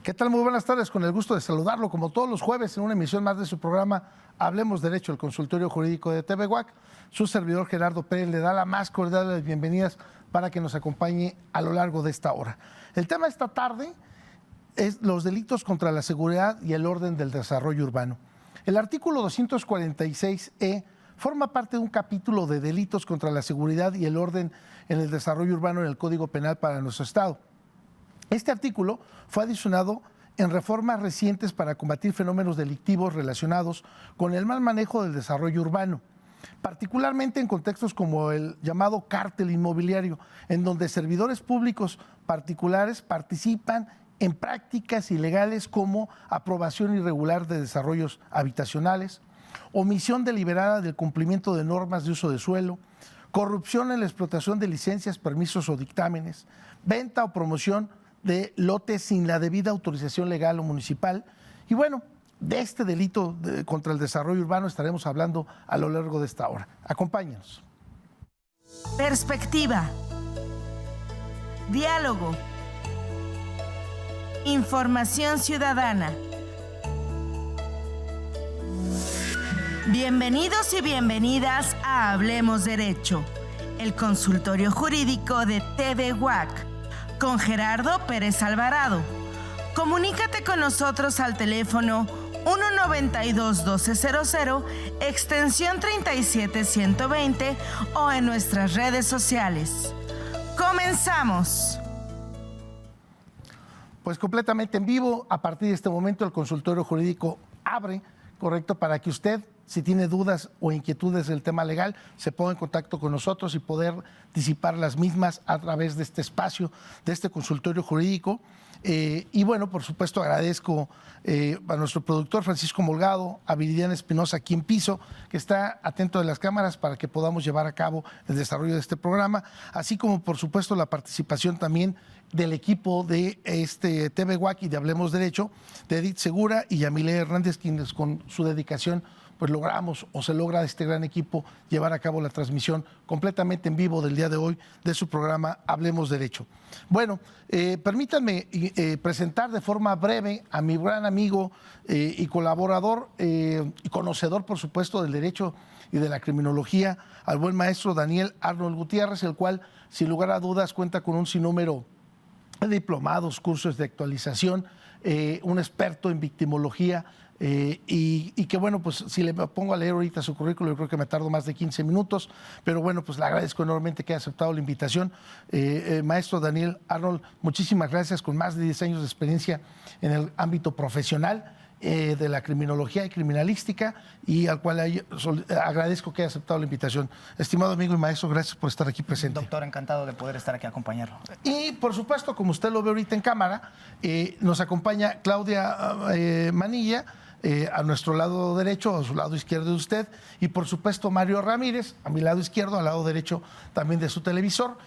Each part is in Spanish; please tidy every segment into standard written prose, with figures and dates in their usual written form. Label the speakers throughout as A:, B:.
A: ¿Qué tal? Muy buenas tardes, con el gusto de saludarlo como todos los jueves en una emisión más de su programa Hablemos Derecho, el consultorio jurídico de TV WAC. Su servidor Gerardo Pérez le da la más cordial de las bienvenidas para que nos acompañe a lo largo de esta hora. El tema de esta tarde es los delitos contra la seguridad y el orden del desarrollo urbano. El artículo 246E forma parte de un capítulo de delitos contra la seguridad y el orden en el desarrollo urbano en el Código Penal para nuestro Estado. Este artículo fue adicionado en reformas recientes para combatir fenómenos delictivos relacionados con el mal manejo del desarrollo urbano, particularmente en contextos como el llamado cártel inmobiliario, en donde servidores públicos particulares participan en prácticas ilegales como aprobación irregular de desarrollos habitacionales, omisión deliberada del cumplimiento de normas de uso de suelo, corrupción en la explotación de licencias, permisos o dictámenes, venta o promoción de lotes sin la debida autorización legal o municipal. Y bueno, de este delito contra el desarrollo urbano estaremos hablando a lo largo de esta hora. Acompáñenos.
B: Perspectiva. Diálogo. Información ciudadana. Bienvenidos y bienvenidas a Hablemos Derecho, el consultorio jurídico de TV WAC, con Gerardo Pérez Alvarado. Comunícate con nosotros al teléfono 192-1200, extensión 37120 o en nuestras redes sociales. ¡Comenzamos!
A: Pues completamente en vivo, a partir de este momento el consultorio jurídico abre, correcto, para que usted, si tiene dudas o inquietudes del tema legal, se ponga en contacto con nosotros y poder disipar las mismas a través de este espacio, de este consultorio jurídico. Y bueno, por supuesto agradezco a nuestro productor Francisco Molgado, a Viridiana Espinosa aquí en piso, que está atento de las cámaras para que podamos llevar a cabo el desarrollo de este programa, así como por supuesto la participación también del equipo de este TV WAC y de Hablemos Derecho, de Edith Segura y Yamile Hernández, quienes con su dedicación pues logramos o se logra este gran equipo llevar a cabo la transmisión completamente en vivo del día de hoy de su programa Hablemos Derecho. Bueno, permítanme presentar de forma breve a mi gran amigo y colaborador y conocedor, por supuesto, del derecho y de la criminología, al buen maestro Daniel Arnold Gutiérrez, el cual, sin lugar a dudas, cuenta con un sinnúmero de diplomados, cursos de actualización, un experto en victimología, y que bueno, pues si le pongo a leer ahorita su currículo, yo creo que me tardo más de 15 minutos, pero bueno, pues le agradezco enormemente que haya aceptado la invitación. Maestro Daniel Arnold, muchísimas gracias, con más de 10 años de experiencia en el ámbito profesional de la criminología y criminalística, y al cual agradezco que haya aceptado la invitación. Estimado amigo y maestro, gracias por estar aquí presente.
C: Doctor, encantado de poder estar aquí a acompañarlo.
A: Y por supuesto, como usted lo ve ahorita en cámara, nos acompaña Claudia Manilla, a nuestro lado derecho, a su lado izquierdo de usted, y por supuesto Mario Ramírez, a mi lado izquierdo, al lado derecho también de su televisor,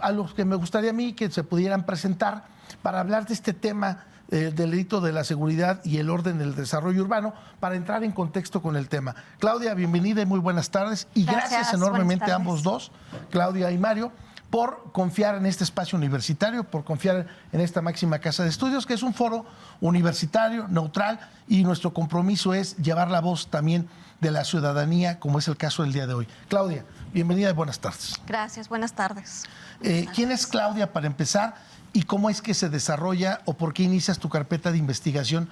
A: a los que me gustaría a mí que se pudieran presentar para hablar de este tema del delito de la seguridad y el orden del desarrollo urbano, para entrar en contexto con el tema. Claudia, bienvenida y muy buenas tardes, y gracias enormemente a ambos dos, Claudia y Mario, por confiar en este espacio universitario, por confiar en esta máxima casa de estudios, que es un foro universitario, neutral, y nuestro compromiso es llevar la voz también de la ciudadanía, como es el caso del día de hoy. Claudia, bienvenida y buenas tardes.
D: Gracias, buenas tardes.
A: ¿Quién es Claudia, para empezar, y cómo es que se desarrolla o por qué inicias tu carpeta de investigación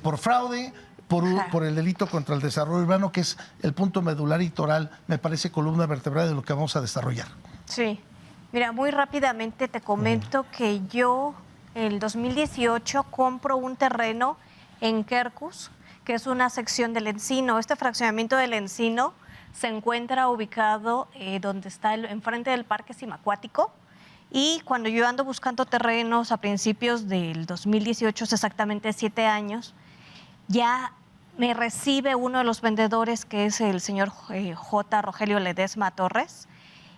A: por fraude, por el delito contra el desarrollo urbano, que es el punto medular y toral, me parece, columna vertebral de lo que vamos a desarrollar?
D: Sí. Mira, muy rápidamente te comento que yo, en el 2018, compro un terreno en Quercus, que es una sección del Encino. Este fraccionamiento del Encino se encuentra ubicado donde está enfrente del Parque Cimacuático. Y cuando yo ando buscando terrenos a principios del 2018, hace exactamente 7 años, ya me recibe uno de los vendedores, que es el señor J. Rogelio Ledesma Torres,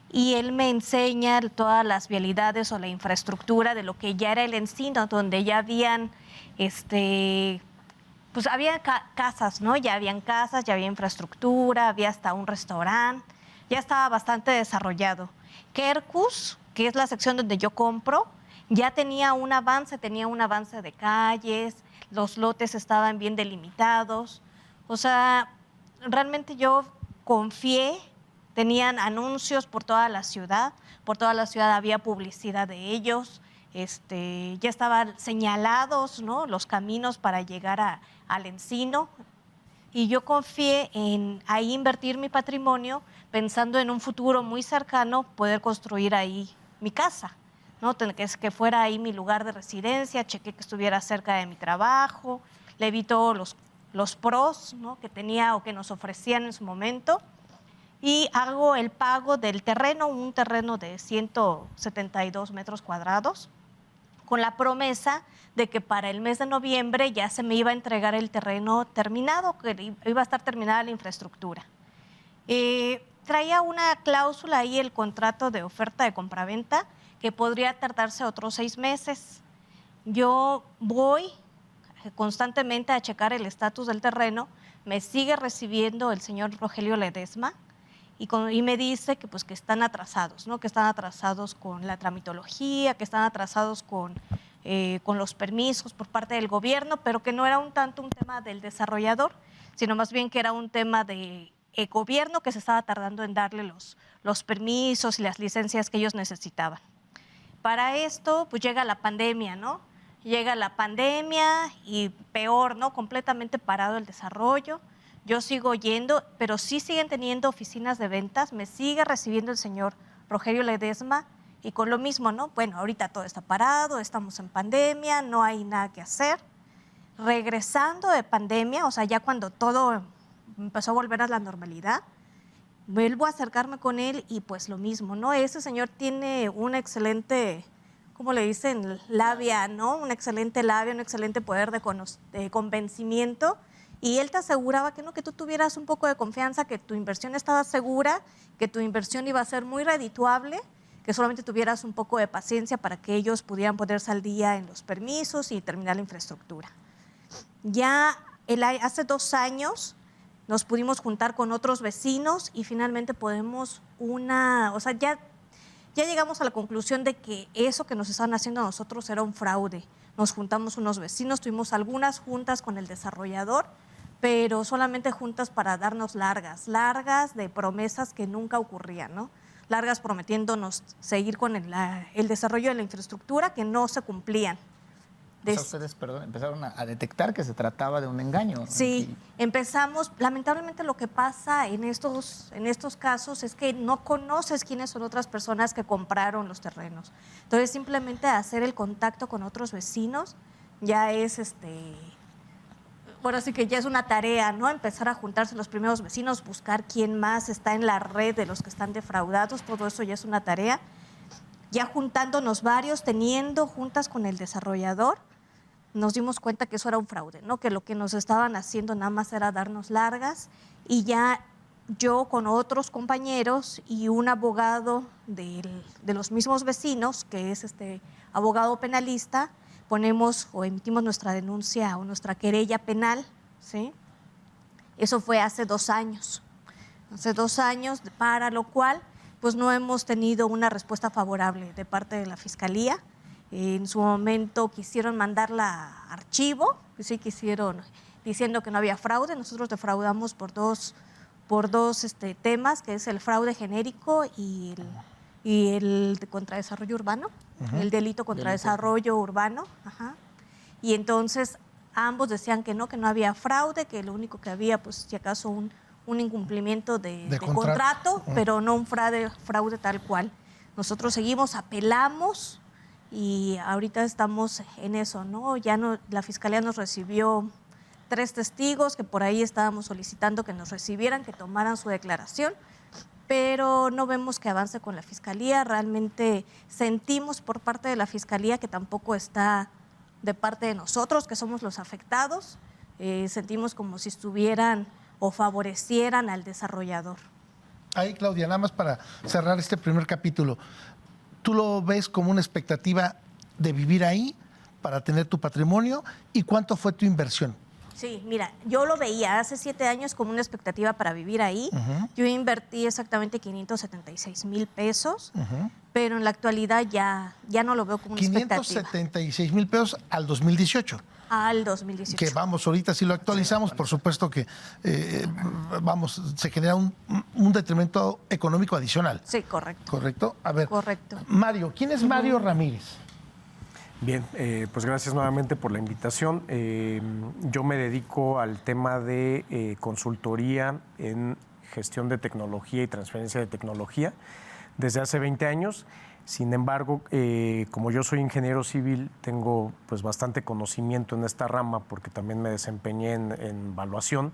D: y él me enseña todas las vialidades o la infraestructura de lo que ya era el Encino, donde ya habían, pues había casas, ¿no? Ya habían casas, ya había infraestructura, había hasta un restaurante, ya estaba bastante desarrollado. Quercus, que es la sección donde yo compro, Ya tenía un avance de calles, los lotes estaban bien delimitados. O sea, realmente yo confié, tenían anuncios por toda la ciudad había publicidad de ellos, ya estaban señalados, ¿no?, los caminos para llegar al Encino. Y yo confié en ahí invertir mi patrimonio pensando en un futuro muy cercano poder construir ahí mi casa, ¿no? Que fuera ahí mi lugar de residencia, chequé que estuviera cerca de mi trabajo, le vi todos los pros, ¿no?, que tenía o que nos ofrecían en su momento, y hago el pago del terreno, un terreno de 172 metros cuadrados, con la promesa de que para el mes de noviembre ya se me iba a entregar el terreno terminado, que iba a estar terminada la infraestructura. Traía una cláusula ahí, el contrato de oferta de compraventa, que podría tardarse otros 6 meses. Yo voy constantemente a checar el estatus del terreno, me sigue recibiendo el señor Rogelio Ledesma y me dice que, pues, que están atrasados, ¿no?, que están atrasados con la tramitología, que están atrasados con los permisos por parte del gobierno, pero que no era tanto un tema del desarrollador, sino más bien que era un tema de gobierno que se estaba tardando en darle los permisos y las licencias que ellos necesitaban. Para esto, pues llega la pandemia, ¿no? Llega la pandemia y peor, ¿no?, completamente parado el desarrollo. Yo sigo yendo, pero sí siguen teniendo oficinas de ventas, me sigue recibiendo el señor Rogelio Ledesma y con lo mismo, ¿no? Bueno, ahorita todo está parado, estamos en pandemia, no hay nada que hacer. Regresando de pandemia, o sea, ya cuando todo empezó a volver a la normalidad, vuelvo a acercarme con él y pues lo mismo, ¿no? Ese señor tiene una excelente, ¿cómo le dicen? Labia, ¿no? Una excelente labia, un excelente poder de convencimiento. Y él te aseguraba que no, que tú tuvieras un poco de confianza, que tu inversión estaba segura, que tu inversión iba a ser muy redituable, que solamente tuvieras un poco de paciencia para que ellos pudieran ponerse al día en los permisos y terminar la infraestructura. Ya hace 2 años nos pudimos juntar con otros vecinos y finalmente ya llegamos a la conclusión de que eso que nos estaban haciendo a nosotros era un fraude. Nos juntamos unos vecinos, tuvimos algunas juntas con el desarrollador, pero solamente juntas para darnos largas de promesas que nunca ocurrían, ¿no? Largas prometiéndonos seguir con el desarrollo de la infraestructura que no se cumplían.
C: O sea, ustedes, perdón, empezaron a detectar que se trataba de un engaño.
D: Sí, empezamos. Lamentablemente lo que pasa en estos casos es que no conoces quiénes son otras personas que compraron los terrenos. Entonces, simplemente hacer el contacto con otros vecinos ya es, bueno, así que ya es una tarea, ¿no? Empezar a juntarse los primeros vecinos, buscar quién más está en la red de los que están defraudados, todo eso ya es una tarea. Ya juntándonos varios, teniendo juntas con el desarrollador, nos dimos cuenta que eso era un fraude, ¿no? Que lo que nos estaban haciendo nada más era darnos largas, y ya yo con otros compañeros y un abogado de los mismos vecinos, que es abogado penalista, ponemos o emitimos nuestra denuncia o nuestra querella penal, ¿sí? Eso fue hace 2 años. Hace 2 años, para lo cual pues no hemos tenido una respuesta favorable de parte de la Fiscalía. En su momento quisieron mandarla a archivo, sí quisieron, diciendo que no había fraude. Nosotros defraudamos por dos temas, que es el fraude genérico y el contra desarrollo urbano, el delito contra desarrollo urbano. Ajá. Y entonces ambos decían que no había fraude, que lo único que había, pues si acaso un incumplimiento de contrato, pero no un fraude tal cual. Nosotros seguimos, apelamos y ahorita estamos en eso, ¿no? La Fiscalía nos recibió 3 testigos que por ahí estábamos solicitando que nos recibieran, que tomaran su declaración, pero no vemos que avance con la Fiscalía. Realmente sentimos por parte de la Fiscalía que tampoco está de parte de nosotros, que somos los afectados. Sentimos como si estuvieran o favorecieran al desarrollador.
A: Ahí, Claudia, nada más para cerrar este primer capítulo, ¿tú lo ves como una expectativa de vivir ahí para tener tu patrimonio? ¿Y cuánto fue tu inversión?
D: Sí, mira, yo lo veía hace 7 años como una expectativa para vivir ahí. Yo invertí exactamente 576,000 pesos, pero en la actualidad ya no lo veo como una expectativa.
A: 576,000 pesos al 2018.
D: Al 2018.
A: Que vamos, ahorita si lo actualizamos, por supuesto que se genera un detrimento económico adicional.
D: Sí, correcto.
A: ¿Correcto? A ver,
D: Correcto.
A: Mario, ¿quién es Mario Ramírez?
E: Bien, pues gracias nuevamente por la invitación. Yo me dedico al tema de consultoría en gestión de tecnología y transferencia de tecnología desde hace 20 años. Sin embargo, como yo soy ingeniero civil, tengo pues bastante conocimiento en esta rama porque también me desempeñé en evaluación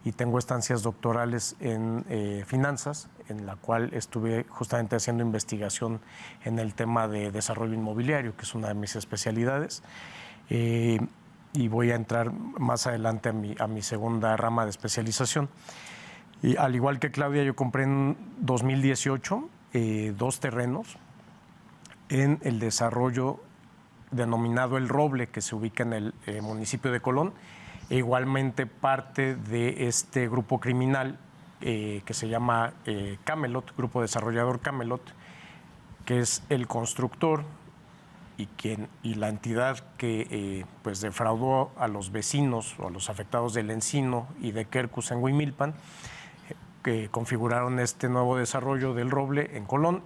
E: y tengo estancias doctorales en finanzas, en la cual estuve justamente haciendo investigación en el tema de desarrollo inmobiliario, que es una de mis especialidades. Y voy a entrar más adelante a mi segunda rama de especialización. Y al igual que Claudia, yo compré en 2018 2 terrenos en el desarrollo denominado El Roble, que se ubica en el municipio de Colón, e igualmente parte de este grupo criminal que se llama Camelot, Grupo Desarrollador Camelot, que es el constructor y la entidad que pues defraudó a los vecinos o a los afectados del Encino y de Quercus en Huimilpan, que configuraron este nuevo desarrollo del Roble en Colón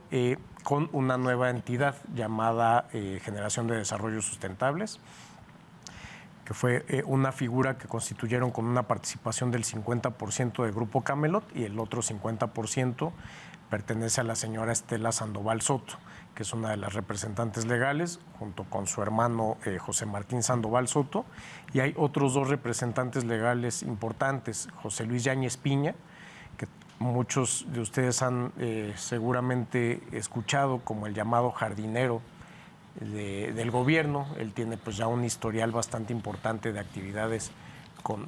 E: con una nueva entidad llamada Generación de Desarrollos Sustentables, que fue una figura que constituyeron con una participación del 50% del Grupo Camelot y el otro 50% pertenece a la señora Estela Sandoval Soto, que es una de las representantes legales, junto con su hermano José Martín Sandoval Soto, y hay otros 2 representantes legales importantes, José Luis Yáñez Piña, que muchos de ustedes han seguramente escuchado como el llamado jardinero del gobierno. Él tiene pues ya un historial bastante importante de actividades con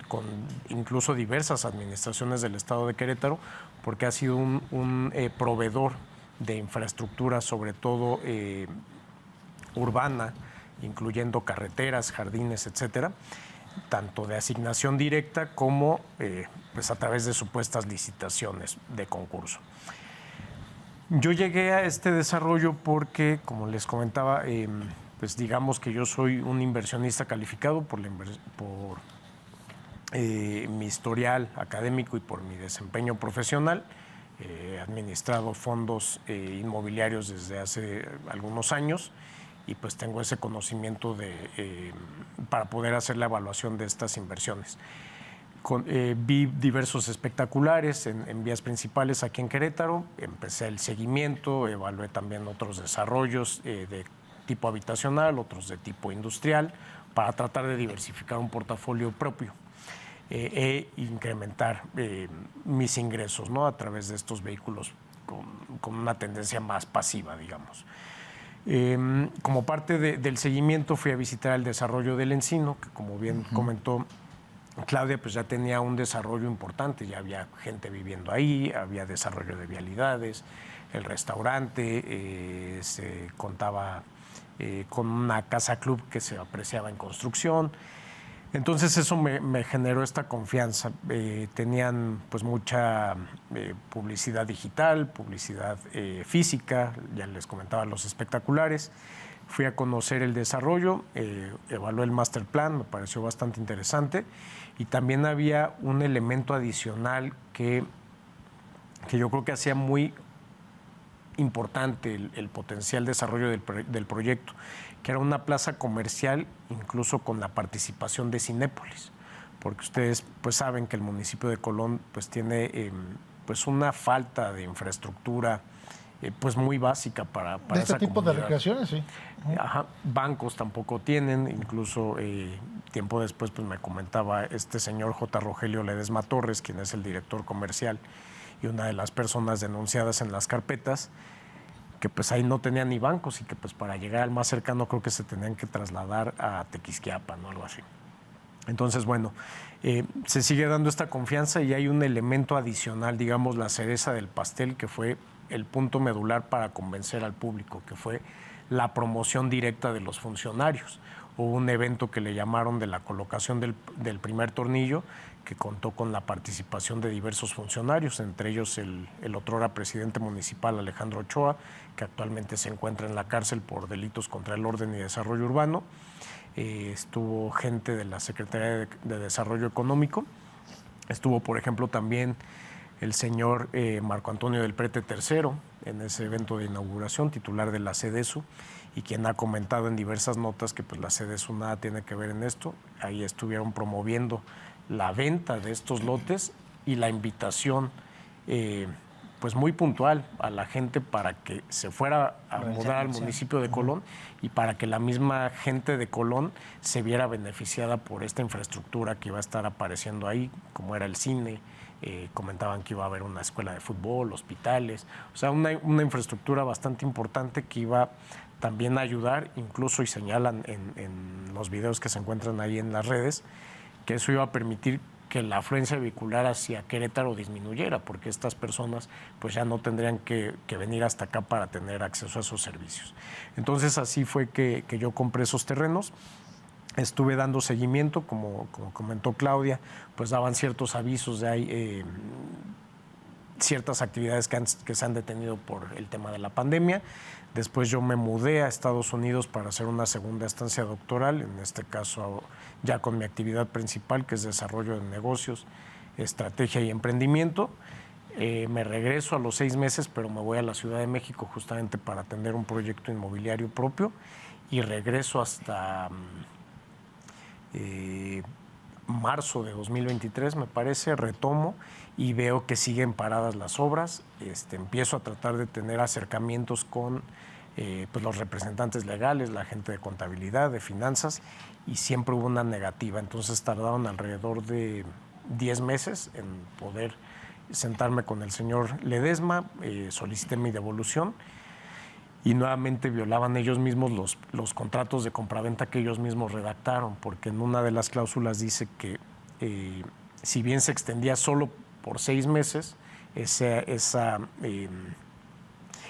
E: incluso diversas administraciones del estado de Querétaro, porque ha sido un proveedor de infraestructura, sobre todo urbana, incluyendo carreteras, jardines, etcétera, tanto de asignación directa como pues a través de supuestas licitaciones de concurso. Yo llegué a este desarrollo porque, como les comentaba, pues digamos que yo soy un inversionista calificado por mi historial académico y por mi desempeño profesional. He administrado fondos inmobiliarios desde hace algunos años y pues tengo ese conocimiento para poder hacer la evaluación de estas inversiones. Vi diversos espectaculares en vías principales aquí en Querétaro, empecé el seguimiento, evalué también otros desarrollos de tipo habitacional, otros de tipo industrial, para tratar de diversificar un portafolio propio e incrementar mis ingresos, ¿no?, a través de estos vehículos con una tendencia más pasiva, digamos. Como parte del seguimiento fui a visitar el desarrollo del Encino, que como bien comentó Claudia, pues ya tenía un desarrollo importante, ya había gente viviendo ahí, había desarrollo de vialidades, el restaurante, se contaba con una casa club que se apreciaba en construcción. Entonces eso me generó esta confianza. Tenían pues mucha publicidad digital, publicidad física, ya les comentaba los espectaculares. Fui a conocer el desarrollo, evalué el master plan, me pareció bastante interesante, y también había un elemento adicional que yo creo que hacía muy importante el potencial desarrollo del proyecto, que era una plaza comercial incluso con la participación de Cinépolis, porque ustedes pues saben que el municipio de Colón pues tiene pues una falta de infraestructura pues muy básica para
A: de este
E: esa
A: tipo
E: comunidad.
A: de recreaciones, sí.
E: Ajá, bancos tampoco tienen, incluso tiempo después pues me comentaba este señor J. Rogelio Ledesma Torres, quien es el director comercial y una de las personas denunciadas en las carpetas, que pues ahí no tenían ni bancos y que pues para llegar al más cercano creo que se tenían que trasladar a Tequisquiapan o algo así. Entonces, bueno, se sigue dando esta confianza y hay un elemento adicional, digamos, la cereza del pastel, que fue el punto medular para convencer al público, que fue la promoción directa de los funcionarios. Hubo un evento que le llamaron de la colocación del primer tornillo, que contó con la participación de diversos funcionarios, entre ellos el otrora presidente municipal Alejandro Ochoa, que actualmente se encuentra en la cárcel por delitos contra el orden y desarrollo urbano. Estuvo gente de la Secretaría de Desarrollo Económico. Estuvo, por ejemplo, también el señor Marco Antonio del Prete III en ese evento de inauguración, titular de la CEDESU, y quien ha comentado en diversas notas que pues, la CEDESU nada tiene que ver en esto. Ahí estuvieron promoviendo la venta de estos lotes y la invitación pues muy puntual a la gente para que se fuera a mudar al municipio de Colón y para que la misma gente de Colón se viera beneficiada por esta infraestructura que iba a estar apareciendo ahí, como era el cine. Comentaban que iba a haber una escuela de fútbol, hospitales, o sea, una infraestructura bastante importante que iba también a ayudar, incluso, y señalan en los videos que se encuentran ahí en las redes, que eso iba a permitir que la afluencia vehicular hacia Querétaro disminuyera, porque estas personas pues ya no tendrían que venir hasta acá para tener acceso a esos servicios. Entonces así fue que yo compré esos terrenos. Estuve dando seguimiento, como comentó Claudia, pues daban ciertos avisos de ahí, ciertas actividades que se han detenido por el tema de la pandemia. Después yo me mudé a Estados Unidos para hacer una segunda estancia doctoral, en este caso ya con mi actividad principal, que es desarrollo de negocios, estrategia y emprendimiento. Me regreso a los 6 meses, pero me voy a la Ciudad de México justamente para atender un proyecto inmobiliario propio, y regreso hasta marzo de 2023, me parece, retomo y veo que siguen paradas las obras. Empiezo a tratar de tener acercamientos con pues los representantes legales, la gente de contabilidad, de finanzas, y siempre hubo una negativa. Entonces tardaron alrededor de 10 meses en poder sentarme con el señor Ledesma, solicité mi devolución, y nuevamente violaban ellos mismos los contratos de compraventa que ellos mismos redactaron, porque en una de las cláusulas dice que si bien se extendía solo por 6 meses, esa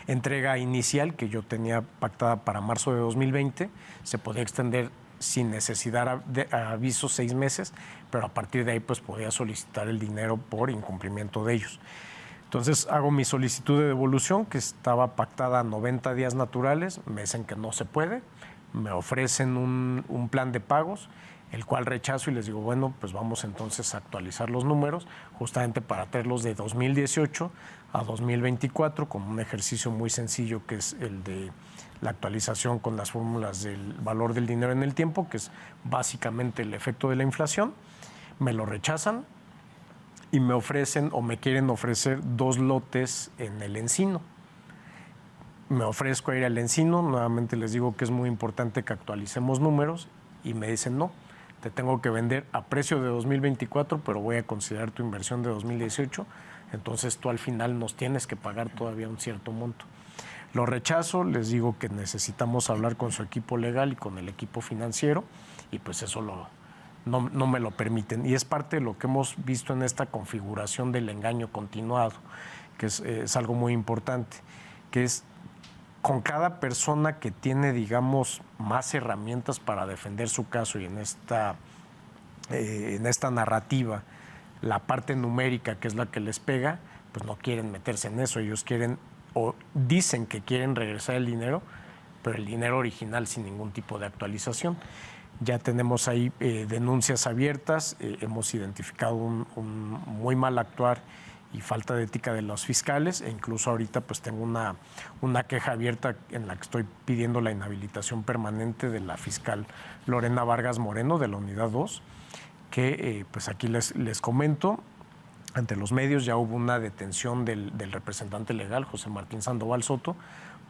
E: entrega inicial que yo tenía pactada para marzo de 2020, se podía extender sin necesidad de aviso 6 meses, pero a partir de ahí pues podía solicitar el dinero por incumplimiento de ellos. Entonces hago mi solicitud de devolución, que estaba pactada a 90 días naturales, me dicen que no se puede, me ofrecen un plan de pagos, el cual rechazo y les digo, bueno, pues vamos entonces a actualizar los números, justamente para traerlos de 2018 a 2024, con un ejercicio muy sencillo que es el de la actualización con las fórmulas del valor del dinero en el tiempo, que es básicamente el efecto de la inflación. Me lo rechazan y me ofrecen o me quieren ofrecer 2 lotes en el Encino. Me ofrezco a ir al Encino, nuevamente les digo que es muy importante que actualicemos números, y me dicen no, te tengo que vender a precio de 2024, pero voy a considerar tu inversión de 2018, entonces tú al final nos tienes que pagar todavía un cierto monto. Lo rechazo, les digo que necesitamos hablar con su equipo legal y con el equipo financiero, y pues eso no me lo permiten. Y es parte de lo que hemos visto en esta configuración del engaño continuado, que es algo muy importante, que es con cada persona que tiene, digamos, más herramientas para defender su caso, y en esta narrativa, la parte numérica, que es la que les pega, pues no quieren meterse en eso. Ellos quieren, o dicen que quieren regresar el dinero, pero el dinero original sin ningún tipo de actualización. Ya tenemos ahí denuncias abiertas, hemos identificado un muy mal actuar y falta de ética de los fiscales, e incluso ahorita pues tengo una queja abierta en la que estoy pidiendo la inhabilitación permanente de la fiscal Lorena Vargas Moreno de la Unidad 2, que pues aquí les comento, ante los medios ya hubo una detención del representante legal, José Martín Sandoval Soto,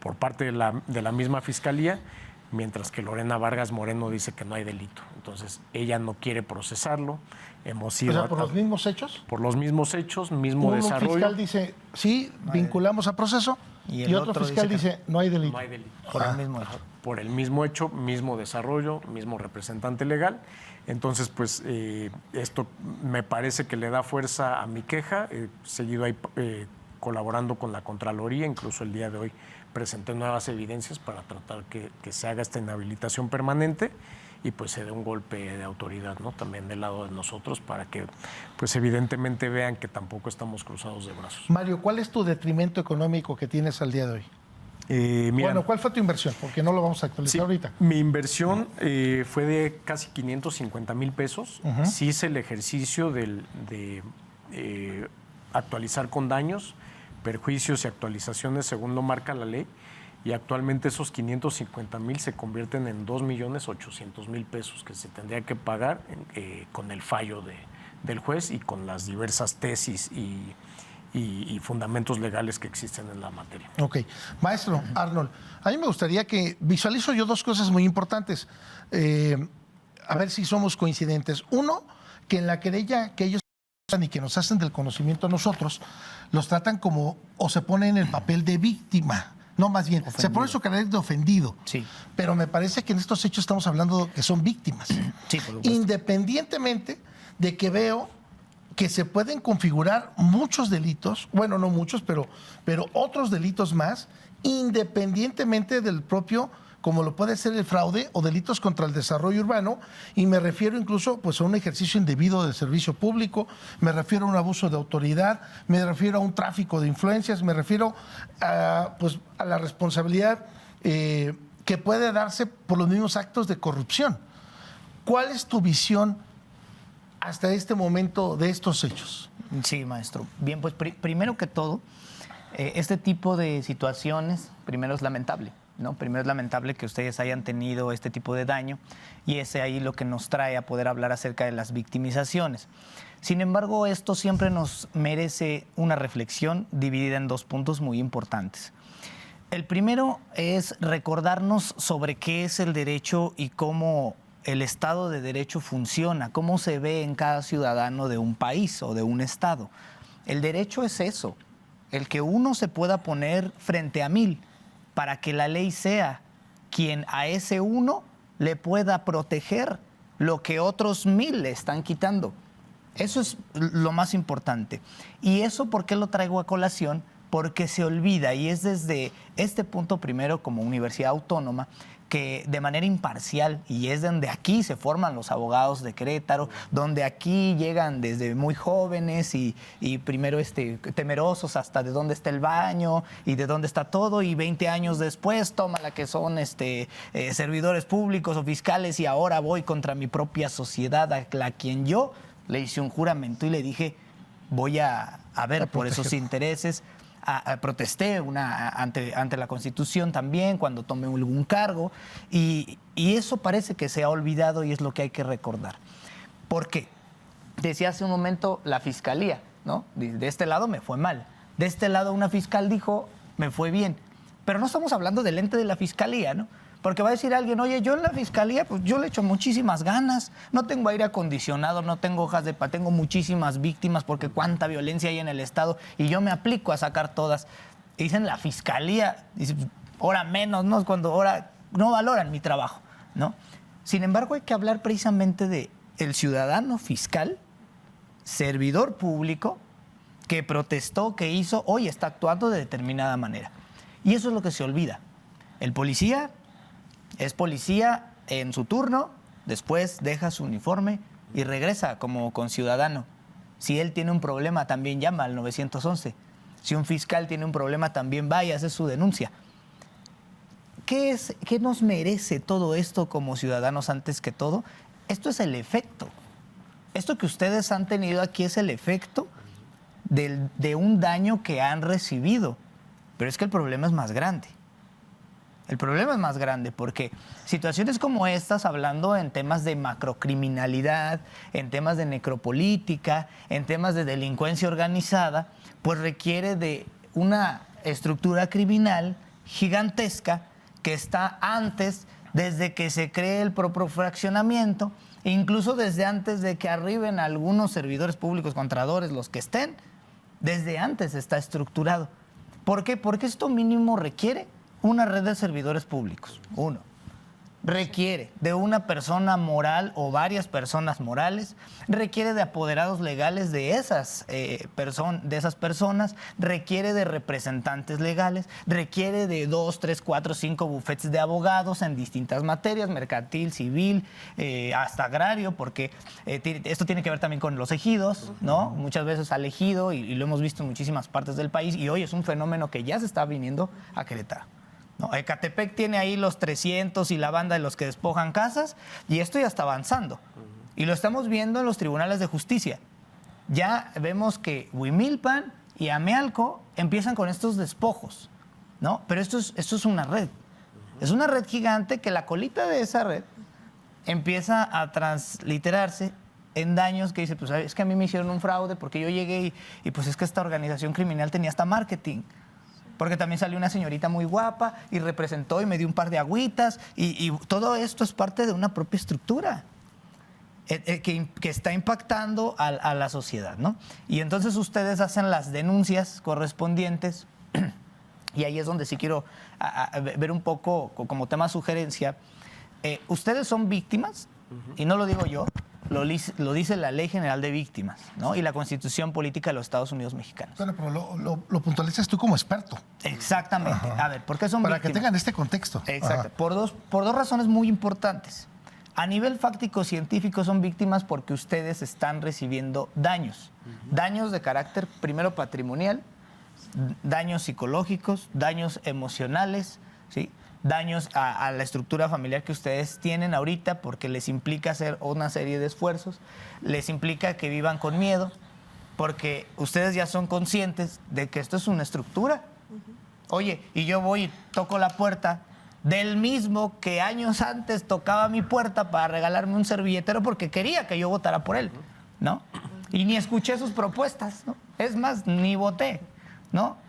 E: por parte de la misma fiscalía, mientras que Lorena Vargas Moreno dice que no hay delito. Entonces, ella no quiere procesarlo. Hemos ido...
A: O sea, ¿por los mismos hechos?
E: Por los mismos hechos, mismo desarrollo.
A: Un fiscal dice, sí, vinculamos a proceso, y otro fiscal dice, no hay delito.
E: No hay delito.
C: Por el mismo hecho.
E: Por el mismo hecho, mismo desarrollo, mismo representante legal. Entonces, pues, esto me parece que le da fuerza a mi queja. He seguido ahí colaborando con la Contraloría. Incluso el día de hoy presenté nuevas evidencias para tratar que se haga esta inhabilitación permanente y pues se dé un golpe de autoridad, ¿no? También del lado de nosotros, para que pues evidentemente vean que tampoco estamos cruzados de brazos.
A: Mario, ¿cuál es tu detrimento económico que tienes al día de hoy?
E: Mira,
A: Bueno, ¿cuál fue tu inversión? Porque no lo vamos a actualizar
E: sí,
A: ahorita.
E: mi inversión fue de casi 550,000 pesos. Sí hice el ejercicio de actualizar con daños, perjuicios y actualizaciones según lo marca la ley. Y actualmente esos 550,000 se convierten en 2,800,000 pesos que se tendría que pagar con el fallo del juez y con las diversas tesis y fundamentos legales que existen en la materia.
A: Ok. Maestro Arnold, a mí me gustaría que visualizo yo dos cosas muy importantes. A ver si somos coincidentes. Uno, que en la querella que ellos y que nos hacen del conocimiento a nosotros, los tratan como, o se ponen en el papel de víctima. No, más bien, se pone su carácter de ofendido.
C: Sí.
A: Pero me parece que en estos hechos estamos hablando que son víctimas.
C: Sí, por supuesto.
A: Independientemente de que veo que se pueden configurar muchos delitos, bueno, no muchos, pero otros delitos más, independientemente del propio, como lo puede ser el fraude o delitos contra el desarrollo urbano, y me refiero incluso pues, a un ejercicio indebido del servicio público, me refiero a un abuso de autoridad, me refiero a un tráfico de influencias, me refiero a la responsabilidad que puede darse por los mismos actos de corrupción. ¿Cuál es tu visión hasta este momento de estos hechos?
C: Sí, maestro. Bien, pues primero que todo, este tipo de situaciones, primero es lamentable, ¿no? Primero es lamentable que ustedes hayan tenido este tipo de daño y es ahí lo que nos trae a poder hablar acerca de las victimizaciones. Sin embargo, esto siempre nos merece una reflexión dividida en dos puntos muy importantes. El primero es recordarnos sobre qué es el derecho y cómo el Estado de Derecho funciona, cómo se ve en cada ciudadano de un país o de un Estado. El derecho es eso, el que uno se pueda poner frente a 1000 para que la ley sea quien a ese uno le pueda proteger lo que otros 1000 le están quitando. Eso es lo más importante. ¿Y eso por qué lo traigo a colación? Porque se olvida, y es desde este punto primero como universidad autónoma, que de manera imparcial, y es donde aquí se forman los abogados de Querétaro, donde aquí llegan desde muy jóvenes y primero temerosos hasta de dónde está el baño y de dónde está todo, y 20 años después toma la que son servidores públicos o fiscales, y ahora voy contra mi propia sociedad a la quien yo le hice un juramento y le dije voy a ver por esos intereses. Protesté ante la Constitución también cuando tomé algún cargo y eso parece que se ha olvidado y es lo que hay que recordar. ¿Por qué? Decía hace un momento la Fiscalía, ¿no? De este lado me fue mal, de este lado una fiscal dijo me fue bien, pero no estamos hablando del ente de la Fiscalía, ¿no? Porque va a decir alguien, oye, yo en la Fiscalía, pues yo le echo muchísimas ganas, no tengo aire acondicionado, no tengo hojas de tengo muchísimas víctimas porque cuánta violencia hay en el Estado y yo me aplico a sacar todas. Y dicen la Fiscalía, dice, ahora menos, ¿no? Cuando ahora no valoran mi trabajo, ¿no? Sin embargo, hay que hablar precisamente de el ciudadano fiscal, servidor público, que protestó, que hizo, hoy está actuando de determinada manera. Y eso es lo que se olvida. El policía es policía en su turno, después deja su uniforme y regresa como conciudadano. Si él tiene un problema, también llama al 911. Si un fiscal tiene un problema, también va y hace su denuncia. ¿Qué nos merece todo esto como ciudadanos antes que todo? Esto es el efecto. Esto que ustedes han tenido aquí es el efecto de un daño que han recibido. Pero es que el problema es más grande. El problema es más grande porque situaciones como estas, hablando en temas de macrocriminalidad, en temas de necropolítica, en temas de delincuencia organizada, pues requiere de una estructura criminal gigantesca que está antes, desde que se cree el propio fraccionamiento, incluso desde antes de que arriben algunos servidores públicos, contradores, los que estén, desde antes está estructurado. ¿Por qué? Porque esto mínimo requiere una red de servidores públicos, uno. requiere de una persona moral o varias personas morales, requiere de apoderados legales de esas personas, requiere de representantes legales, requiere de 2, 3, 4, 5 bufetes de abogados en distintas materias, mercantil, civil, hasta agrario, porque esto tiene que ver también con los ejidos, ¿no? Muchas veces al ejido, y lo hemos visto en muchísimas partes del país, y hoy es un fenómeno que ya se está viniendo a Querétaro, ¿no? Ecatepec tiene ahí los 300 y la banda de los que despojan casas, y esto ya está avanzando. Y lo estamos viendo en los tribunales de justicia. Ya vemos que Huimilpan y Amealco empiezan con estos despojos, ¿no? Pero esto es una red. Es una red gigante que la colita de esa red empieza a transliterarse en daños que dice, pues es que a mí me hicieron un fraude porque yo llegué y pues es que esta organización criminal tenía hasta marketing. Porque también salió una señorita muy guapa y representó y me dio un par de agüitas y todo esto es parte de una propia estructura que está impactando a la sociedad, ¿no? Y entonces ustedes hacen las denuncias correspondientes y ahí es donde sí quiero ver un poco como tema sugerencia. Ustedes son víctimas, y no lo digo yo, lo dice la Ley General de Víctimas, ¿no? Y la Constitución Política de los Estados Unidos Mexicanos.
A: Bueno, pero lo puntualizas tú como experto.
C: Exactamente. A ver, ¿por qué son
A: Para
C: víctimas?
A: que tengan este contexto.
C: Exacto. Por dos razones muy importantes. A nivel fáctico científico son víctimas porque ustedes están recibiendo daños. Daños de carácter, primero patrimonial, daños psicológicos, daños emocionales, ¿sí? Daños a la estructura familiar que ustedes tienen ahorita porque les implica hacer una serie de esfuerzos, les implica que vivan con miedo, porque ustedes ya son conscientes de que esto es una estructura. Oye, y yo voy y toco la puerta del mismo que años antes tocaba mi puerta para regalarme un servilletero porque quería que yo votara por él, ¿no? Y ni escuché sus propuestas, ¿no? Es más, ni voté, ¿no?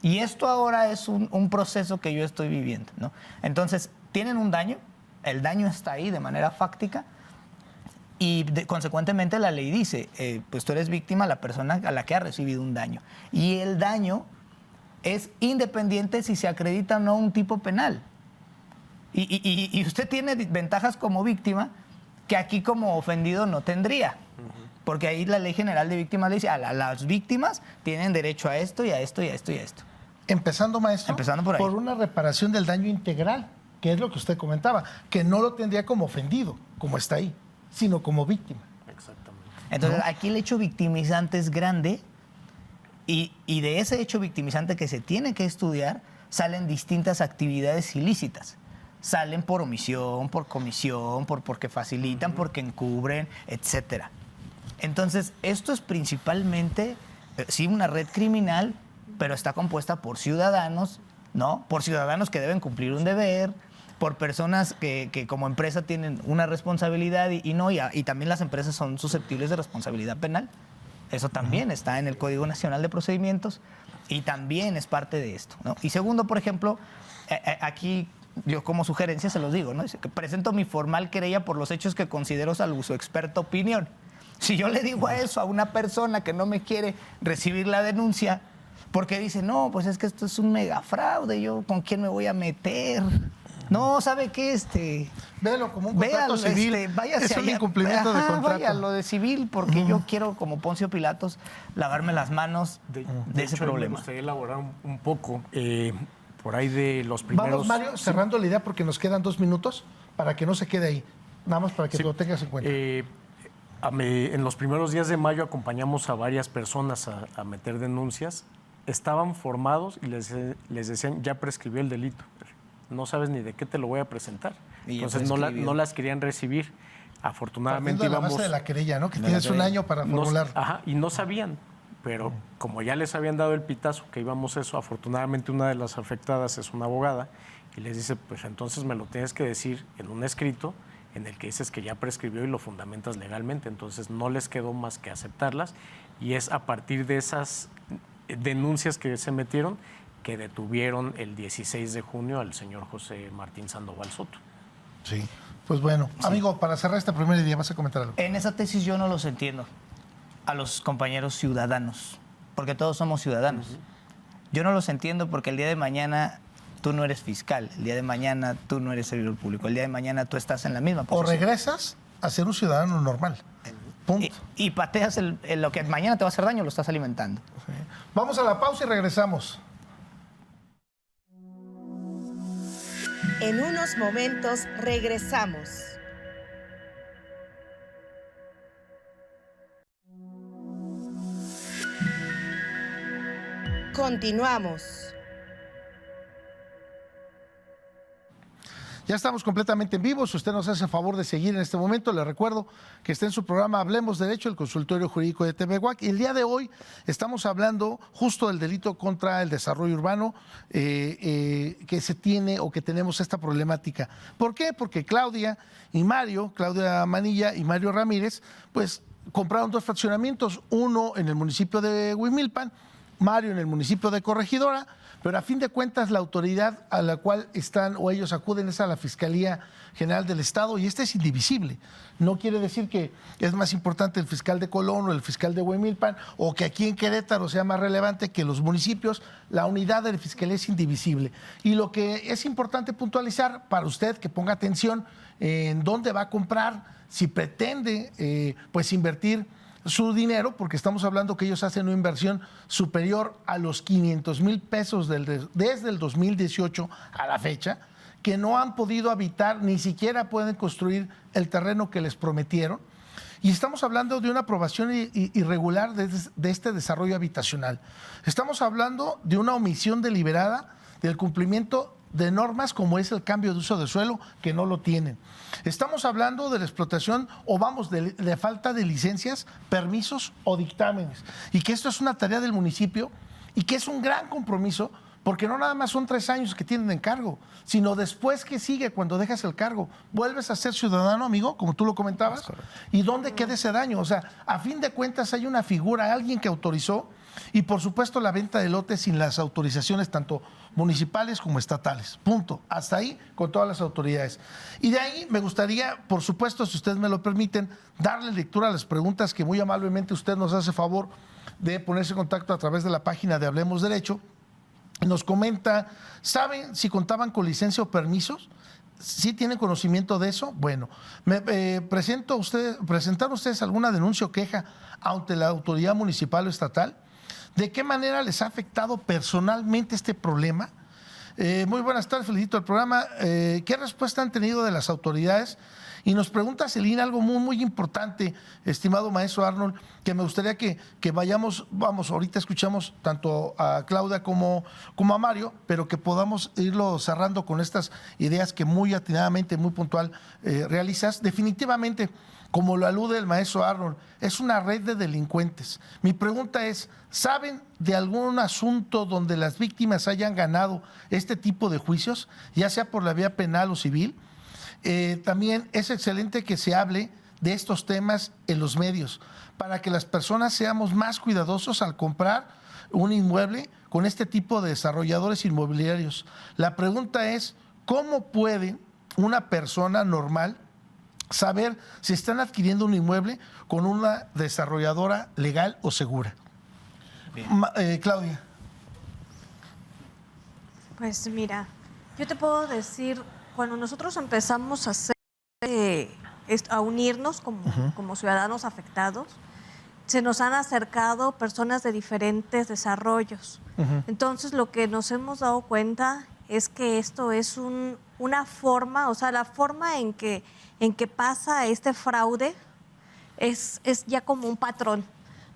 C: Y esto ahora es un proceso que yo estoy viviendo, ¿no? Entonces, tienen un daño, el daño está ahí de manera fáctica y consecuentemente la ley dice, pues tú eres víctima, la persona a la que ha recibido un daño. Y el daño es independiente si se acredita o no un tipo penal. Y usted tiene ventajas como víctima que aquí como ofendido no tendría. Porque ahí la Ley General de Víctimas le dice, a las víctimas tienen derecho a esto y a esto y a esto y a esto.
A: Empezando, maestro,
C: Empezando por ahí.
A: por una reparación del daño integral, que es lo que usted comentaba, que no lo tendría como ofendido, como está ahí, sino como víctima.
E: Exactamente.
C: Entonces, aquí el hecho victimizante es grande y de ese hecho victimizante que se tiene que estudiar salen distintas actividades ilícitas. Salen por omisión, por comisión, porque facilitan, porque encubren, etcétera. Entonces, esto es principalmente, sí, una red criminal, pero está compuesta por ciudadanos, ¿no? Por ciudadanos que deben cumplir un deber, por personas que como empresa tienen una responsabilidad y también las empresas son susceptibles de responsabilidad penal. Eso también está en el Código Nacional de Procedimientos y también es parte de esto, ¿no? Y segundo, por ejemplo, aquí yo como sugerencia se los digo, ¿no? Dice que presento mi formal querella por los hechos que considero salvo su experta opinión. Si yo le digo a eso a una persona que no me quiere recibir la denuncia, porque dice, no, pues es que esto es un mega fraude, yo con quién me voy a meter. No, ¿sabe qué?
A: Véalo como un contrato civil.
C: Váyase
A: es un
C: allá.
A: incumplimiento de contrato.
C: Vaya lo de civil, porque yo quiero, como Poncio Pilatos, lavarme las manos de ese
E: hecho,
C: problema.
E: Me gustaría elaborar un poco, por ahí de los primeros...
A: Vamos, Mario, cerrando la idea porque nos quedan 2 minutos para que no se quede ahí. Nada más para que lo tengas en cuenta.
E: En los primeros días de mayo acompañamos a varias personas a meter denuncias. Estaban formados y les decían, ya prescribió el delito. No sabes ni de qué te lo voy a presentar.
C: Y
E: entonces no las querían recibir. Afortunadamente
A: Partiendo de la
E: íbamos...
A: base de la querella, ¿no? Que tienes un año para formular.
E: Y no sabían. Pero como ya les habían dado el pitazo que íbamos eso, afortunadamente una de las afectadas es una abogada y les dice, pues entonces me lo tienes que decir en un escrito en el que dices que ya prescribió y lo fundamentas legalmente. Entonces no les quedó más que aceptarlas y es a partir de esas denuncias que se metieron que detuvieron el 16 de junio al señor José Martín Sandoval Soto.
A: Sí. Pues bueno, amigo, para cerrar esta primera idea, ¿vas a comentar algo?
C: En esa tesis yo no los entiendo a los compañeros ciudadanos, porque todos somos ciudadanos. Yo no los entiendo porque el día de mañana tú no eres fiscal, el día de mañana tú no eres servidor público, el día de mañana tú estás en la misma
A: O
C: posición.
A: regresas a ser un ciudadano normal. Punto.
C: Y pateas lo que mañana te va a hacer daño, lo estás alimentando.
A: Sí. Vamos a la pausa y regresamos.
B: En unos momentos regresamos. Continuamos.
A: Ya estamos completamente en vivo. Si usted nos hace el favor de seguir en este momento, le recuerdo que está en su programa Hablemos Derecho, el consultorio jurídico de TV WAC. Y el día de hoy estamos hablando justo del delito contra el desarrollo urbano que se tiene o que tenemos esta problemática. ¿Por qué? Porque Claudia Manilla y Mario Ramírez, pues compraron 2 fraccionamientos, uno en el municipio de Huimilpan, Mario en el municipio de Corregidora, pero a fin de cuentas la autoridad a la cual están o ellos acuden es a la Fiscalía General del Estado y este es indivisible. No quiere decir que es más importante el fiscal de Colón o el fiscal de Huimilpan o que aquí en Querétaro sea más relevante que los municipios. La unidad de la Fiscalía es indivisible. Y lo que es importante puntualizar para usted, que ponga atención en dónde va a comprar, si pretende pues invertir su dinero, porque estamos hablando que ellos hacen una inversión superior a los 500,000 pesos desde el 2018 a la fecha, que no han podido habitar, ni siquiera pueden construir el terreno que les prometieron. Y estamos hablando de una aprobación irregular de este desarrollo habitacional. Estamos hablando de una omisión deliberada del cumplimiento de normas como es el cambio de uso de suelo, que no lo tienen. Estamos hablando de la explotación o de falta de licencias, permisos o dictámenes. Y que esto es una tarea del municipio y que es un gran compromiso porque no nada más son 3 años que tienen en cargo, sino después que sigue cuando dejas el cargo. Vuelves a ser ciudadano, amigo, como tú lo comentabas, y ¿dónde queda ese daño? O sea, a fin de cuentas hay una figura, alguien que autorizó y por supuesto la venta de lotes sin las autorizaciones tanto municipales como estatales. Punto. Hasta ahí con todas las autoridades. Y de ahí me gustaría, por supuesto, si ustedes me lo permiten, darle lectura a las preguntas que muy amablemente usted nos hace favor de ponerse en contacto a través de la página de Hablemos Derecho. Nos comenta, ¿saben si contaban con licencia o permisos? ¿Sí tienen conocimiento de eso? Bueno, ¿presentaron ustedes alguna denuncia o queja ante la autoridad municipal o estatal? ¿De qué manera les ha afectado personalmente este problema? Muy buenas tardes, felicito el programa. ¿Qué respuesta han tenido de las autoridades? Y nos pregunta Celina algo muy, muy importante, estimado maestro Arnold, que me gustaría que vayamos, ahorita escuchamos tanto a Claudia como a Mario, pero que podamos irlo cerrando con estas ideas que muy atinadamente, muy puntual realizas. Definitivamente, como lo alude el maestro Arnold, es una red de delincuentes. Mi pregunta es, ¿saben de algún asunto donde las víctimas hayan ganado este tipo de juicios, ya sea por la vía penal o civil? También es excelente que se hable de estos temas en los medios, para que las personas seamos más cuidadosos al comprar un inmueble con este tipo de desarrolladores inmobiliarios. La pregunta es, ¿cómo puede una persona normal saber si están adquiriendo un inmueble con una desarrolladora legal o segura? Claudia.
D: Pues mira, yo te puedo decir, cuando nosotros empezamos a unirnos como ciudadanos afectados, se nos han acercado personas de diferentes desarrollos. Entonces, lo que nos hemos dado cuenta es que esto es una forma, o sea, la forma en que pasa este fraude es ya como un patrón.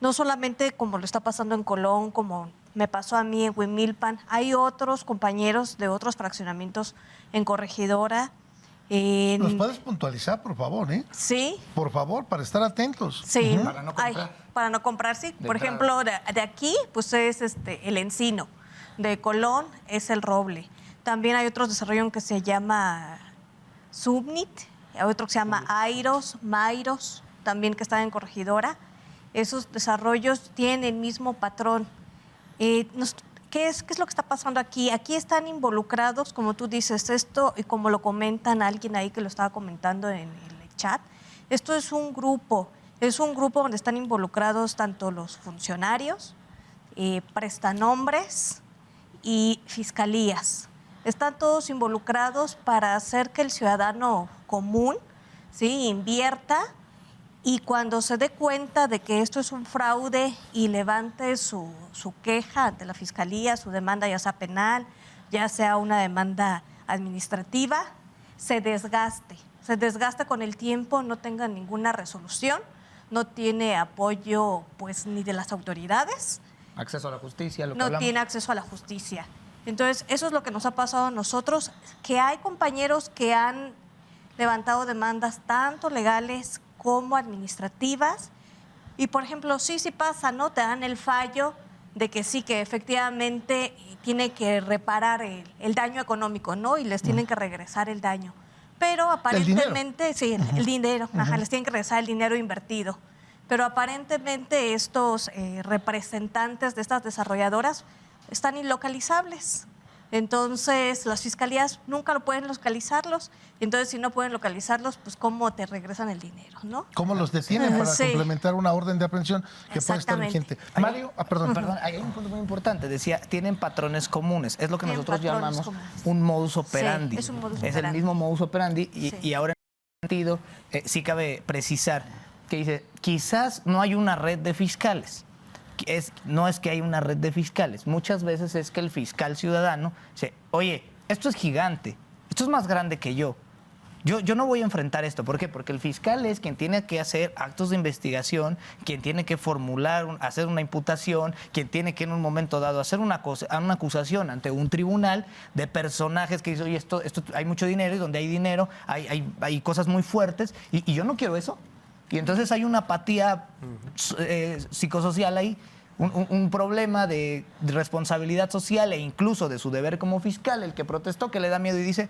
D: No solamente como lo está pasando en Colón, como me pasó a mí en Huimilpan, hay otros compañeros de otros fraccionamientos en Corregidora.
A: ¿Nos puedes puntualizar, por favor?
D: Sí.
A: Por favor, para estar atentos.
D: Sí.
C: Para no comprar.
D: Para no comprar, sí. Por ejemplo, de aquí, pues es el encino. De Colón es el roble. También hay otros desarrollos que se llama Subnit, hay otro que se llama Airos, Mairos, también que están en Corregidora. Esos desarrollos tienen el mismo patrón. ¿Qué es lo que está pasando aquí? Aquí están involucrados, como tú dices, esto, y como lo comentan alguien ahí que lo estaba comentando en el chat, esto es un grupo donde están involucrados tanto los funcionarios, prestanombres y fiscalías. Están todos involucrados para hacer que el ciudadano común, ¿sí?, invierta, y cuando se dé cuenta de que esto es un fraude y levante su queja ante la Fiscalía, su demanda ya sea penal, ya sea una demanda administrativa, se desgaste con el tiempo, no tenga ninguna resolución, no tiene apoyo pues ni de las autoridades,
C: Acceso a la justicia, lo que
D: no
C: hablamos.
D: tiene acceso a la justicia. Entonces, eso es lo que nos ha pasado a nosotros, que hay compañeros que han levantado demandas tanto legales como administrativas, y por ejemplo, sí pasa, ¿no? Te dan el fallo de que sí, que efectivamente tiene que reparar el daño económico, ¿no? Y les tienen que regresar el daño. Pero aparentemente, sí, el dinero, les tienen que regresar el dinero invertido. Pero aparentemente estos representantes de estas desarrolladoras están ilocalizables. Entonces, las fiscalías nunca lo pueden localizarlos. Y entonces, si no pueden localizarlos, pues ¿cómo te regresan el dinero, no?
A: ¿Cómo los detienen para
D: Sí.
A: complementar una orden de aprehensión que puede estar
D: Exactamente.
A: vigente? Mario, perdón.
C: Perdón, hay un punto muy importante. Decía, tienen patrones comunes. Es lo que
D: Tienen
C: nosotros
D: patrones
C: llamamos
D: comunes.
C: un modus operandi.
D: Sí, es un modus
C: el
D: operandi.
C: mismo modus operandi. Y,
D: Sí.
C: y ahora, en ese sentido, sí cabe precisar que dice, quizás no hay una red de fiscales. No es que hay una red de fiscales. Muchas veces es que el fiscal ciudadano dice, oye, esto es gigante, esto es más grande que yo. Yo no voy a enfrentar esto. ¿Por qué? Porque el fiscal es quien tiene que hacer actos de investigación, quien tiene que formular, hacer una imputación, quien tiene que en un momento dado hacer una acusación ante un tribunal de personajes que dicen, oye, esto hay mucho dinero, y donde hay dinero hay cosas muy fuertes, y yo no quiero eso. Y entonces hay una apatía psicosocial ahí, un problema de responsabilidad social e incluso de su deber como fiscal, el que protestó, que le da miedo y dice,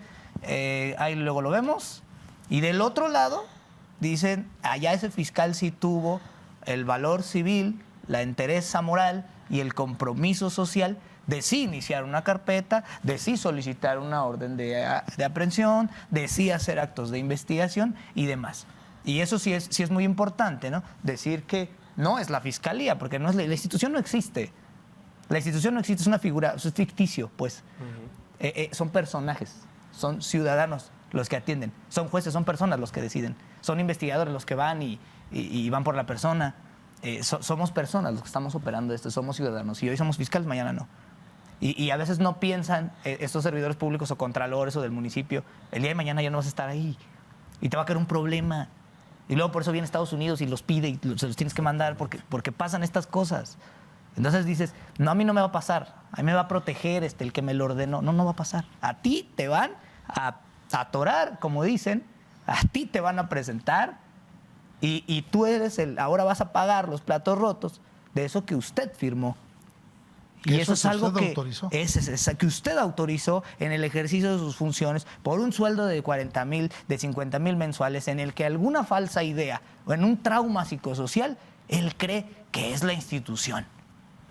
C: ahí luego lo vemos. Y del otro lado, dicen, allá ese fiscal sí tuvo el valor civil, la entereza moral y el compromiso social de sí iniciar una carpeta, de sí solicitar una orden de aprehensión, de sí hacer actos de investigación y demás. Y eso sí es muy importante, ¿no? Decir que no es la fiscalía, porque no es la institución no existe. La institución no existe, es una figura, es ficticio, pues. Son personajes, son ciudadanos los que atienden, son jueces, son personas los que deciden, son investigadores los que van y van por la persona. Somos personas los que estamos operando esto, somos ciudadanos. Y hoy somos fiscales, mañana no. Y a veces no piensan estos servidores públicos o contralores o del municipio, el día de mañana ya no vas a estar ahí y te va a caer un problema. Y luego por eso viene Estados Unidos y los pide y se los tienes que mandar porque pasan estas cosas. Entonces dices, no, a mí no me va a pasar, a mí me va a proteger el que me lo ordenó. No va a pasar. A ti te van a atorar, como dicen, a ti te van a presentar y tú eres ahora vas a pagar los platos rotos de eso que usted firmó. Y eso es algo
A: usted
C: que
A: autorizó.
C: que usted autorizó en el ejercicio de sus funciones por un sueldo de 40,000, de 50,000 mensuales, en el que alguna falsa idea o en un trauma psicosocial, él cree que es la institución.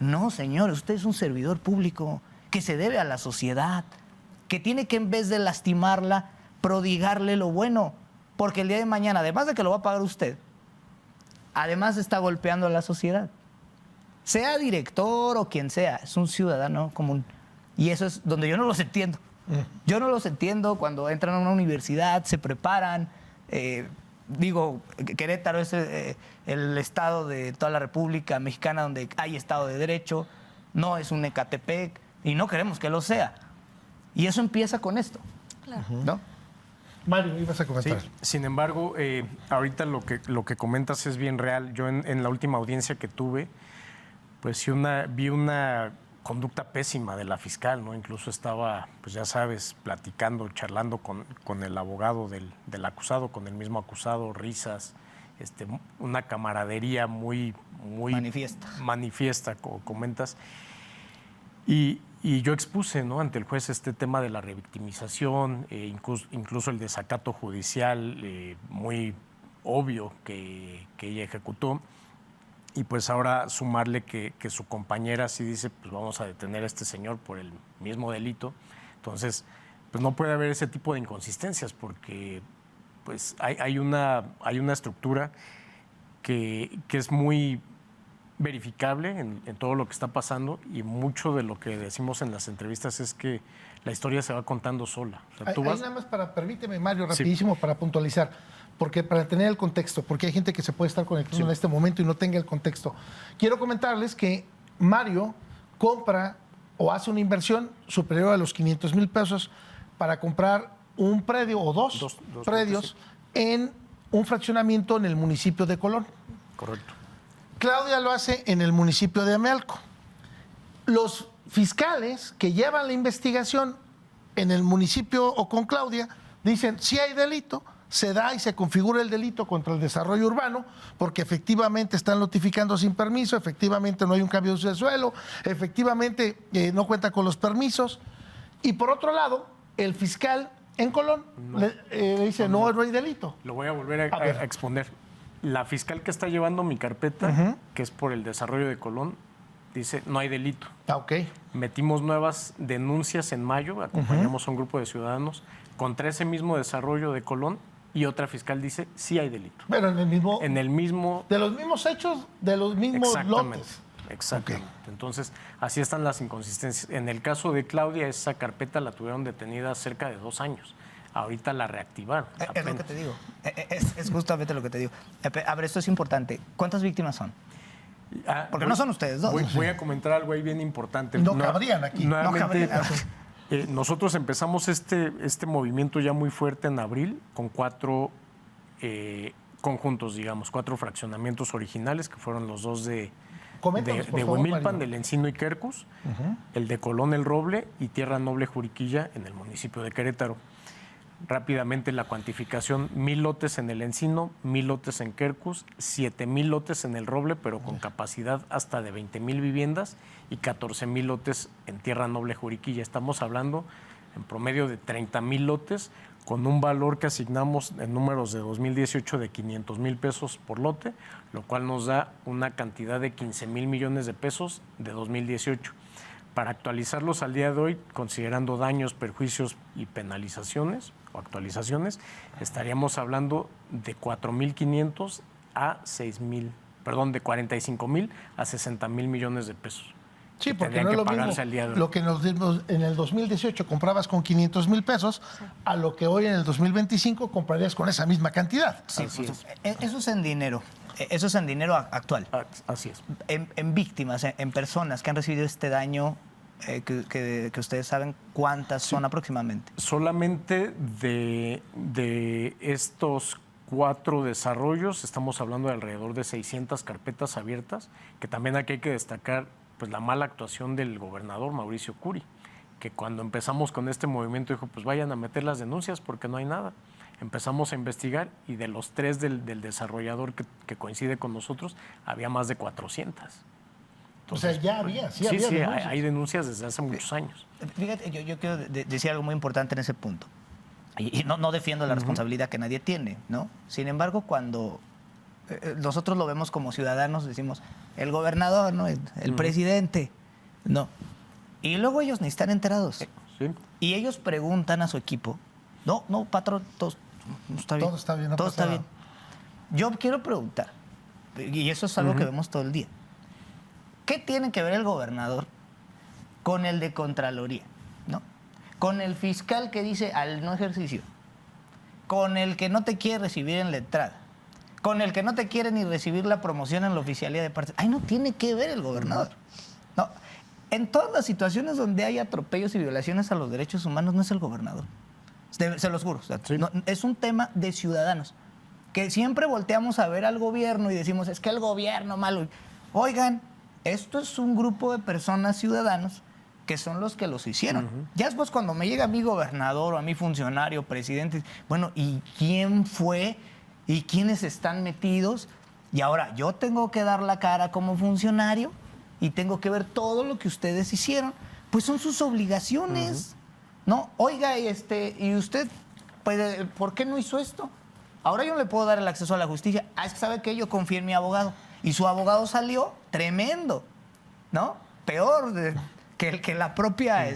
C: No, señor, usted es un servidor público que se debe a la sociedad, que tiene que, en vez de lastimarla, prodigarle lo bueno. Porque el día de mañana, además de que lo va a pagar usted, además está golpeando a la sociedad. Sea director o quien sea, es un ciudadano común. Y eso es donde yo no los entiendo. Yo no los entiendo cuando entran a una universidad, se preparan. Querétaro es el estado de toda la República Mexicana donde hay Estado de Derecho. No es un Ecatepec y no queremos que lo sea. Y eso empieza con esto.
D: Claro.
C: ¿No?
A: Mario, ibas a
E: Sí,
A: comentar.
E: sin embargo, ahorita lo que comentas es bien real. Yo en la última audiencia que tuve, pues sí vi una conducta pésima de la fiscal, ¿no? Incluso estaba, pues ya sabes, platicando, charlando con el abogado del acusado, con el mismo acusado, risas, una camaradería muy manifiesta, como comentas. Y yo expuse, ¿no?, ante el juez este tema de la revictimización, incluso el desacato judicial muy obvio que ella ejecutó. Y pues ahora sumarle que su compañera sí dice, pues vamos a detener a este señor por el mismo delito. Entonces, pues no puede haber ese tipo de inconsistencias porque pues hay una estructura que es muy verificable en todo lo que está pasando, y mucho de lo que decimos en las entrevistas es que la historia se va contando sola. O sea,
A: Ahí
E: tú vas...
A: nada más permíteme, Mario, rapidísimo, para puntualizar, porque para tener el contexto, porque hay gente que se puede estar conectando en este momento y no tenga el contexto. Quiero comentarles que Mario compra o hace una inversión superior a los 500 mil pesos para comprar un predio o dos predios en un fraccionamiento en el municipio de Colón.
E: Correcto.
A: Claudia lo hace en el municipio de Amealco. Los fiscales que llevan la investigación en el municipio o con Claudia dicen, si hay delito, se da y se configura el delito contra el desarrollo urbano, porque efectivamente están notificando sin permiso, efectivamente no hay un cambio de uso de suelo, efectivamente no cuenta con los permisos. Y por otro lado, el fiscal en Colón le dice, no hay delito.
E: Lo voy a volver a exponer. La fiscal que está llevando mi carpeta, que es por el desarrollo de Colón, dice, no hay delito.
A: Ok.
E: Metimos nuevas denuncias en mayo, acompañamos a un grupo de ciudadanos contra ese mismo desarrollo de Colón, y otra fiscal dice, sí hay delito.
A: Pero en el mismo...
E: En el mismo...
A: De los mismos hechos, de los mismos lotes.
E: Exactamente. Entonces, así están las inconsistencias. En el caso de Claudia, esa carpeta la tuvieron detenida cerca de 2 años. Ahorita la reactivaron.
C: Es lo que te digo. Es justamente lo que te digo. A ver, esto es importante. ¿Cuántas víctimas son? Porque no son ustedes dos.
E: Voy a comentar algo ahí bien importante.
A: No cabrían aquí.
E: Nuevamente,
C: No cabrían.
E: nosotros empezamos este movimiento ya muy fuerte en abril con 4 conjuntos, digamos, 4 fraccionamientos originales, que fueron los 2 de Huimilpan, del Encino y Quercus, el de Colón el Roble y Tierra Noble Juriquilla en el municipio de Querétaro. Rápidamente la cuantificación, 1,000 lotes en el Encino, 1,000 lotes en Quercus, 7,000 lotes en el Roble, pero con capacidad hasta de 20,000 viviendas, y 14,000 lotes en Tierra Noble Juriquilla. Estamos hablando en promedio de 30,000 lotes, con un valor que asignamos en números de 2018 de 500,000 pesos por lote, lo cual nos da una cantidad de 15,000 millones de pesos de 2018. Para actualizarlos al día de hoy, considerando daños, perjuicios y penalizaciones o actualizaciones, estaríamos hablando de 4,500 a 6,000, perdón, de 45,000 a 60,000 millones de pesos.
A: Sí, porque
E: tendrían
A: no es
E: que
A: lo
E: pagarse
A: mismo
E: al día de hoy.
A: lo que en el 2018 comprabas con 500,000 pesos a lo que hoy en el 2025 comprarías con esa misma cantidad.
C: Sí,
E: Así
C: pues, eso es en dinero. Eso es en dinero actual.
E: Así es.
C: En víctimas, en personas que han recibido este daño, que ustedes saben cuántas son aproximadamente.
E: Solamente de estos 4 desarrollos estamos hablando de alrededor de 600 carpetas abiertas, que también aquí hay que destacar pues la mala actuación del gobernador Mauricio Curi, que cuando empezamos con este movimiento dijo, pues vayan a meter las denuncias porque no hay nada. Empezamos a investigar y de los 3 del desarrollador que coincide con nosotros, había más de 400. Entonces,
A: o sea, ya había,
E: sí,
A: había denuncias.
E: hay denuncias desde hace muchos años.
C: Fíjate, yo quiero decir algo muy importante en ese punto. Y no defiendo la responsabilidad que nadie tiene, ¿no? Sin embargo, cuando nosotros lo vemos como ciudadanos, decimos, el gobernador, ¿no? El presidente, no. Y luego ellos ni están enterados.
E: Sí.
C: Y ellos preguntan a su equipo, no, patrón, todo está bien.
A: Todo está bien, no
C: todo
A: pasa
C: está
A: nada.
C: bien. Yo quiero preguntar, y eso es algo que vemos todo el día, ¿qué tiene que ver el gobernador con el de Contraloría? ¿No? Con el fiscal que dice al no ejercicio, con el que no te quiere recibir en la entrada, con el que no te quiere ni recibir la promoción en la oficialía de parte. Ay, no tiene que ver el gobernador. No. En todas las situaciones donde hay atropellos y violaciones a los derechos humanos, no es el gobernador. Se los juro. O sea, no, es un tema de ciudadanos. Que siempre volteamos a ver al gobierno y decimos, es que el gobierno malo. Oigan, esto es un grupo de personas, ciudadanos, que son los que los hicieron. Ya después cuando me llega a mi gobernador o a mi funcionario, presidente, bueno, ¿y quién fue? ¿Y quiénes están metidos? Y ahora yo tengo que dar la cara como funcionario y tengo que ver todo lo que ustedes hicieron. Pues son sus obligaciones. ¿No? Oiga, y usted, pues, ¿por qué no hizo esto? Ahora yo no le puedo dar el acceso a la justicia. Es que sabe que yo confié en mi abogado. Y su abogado salió tremendo, ¿no? Peor que la propia,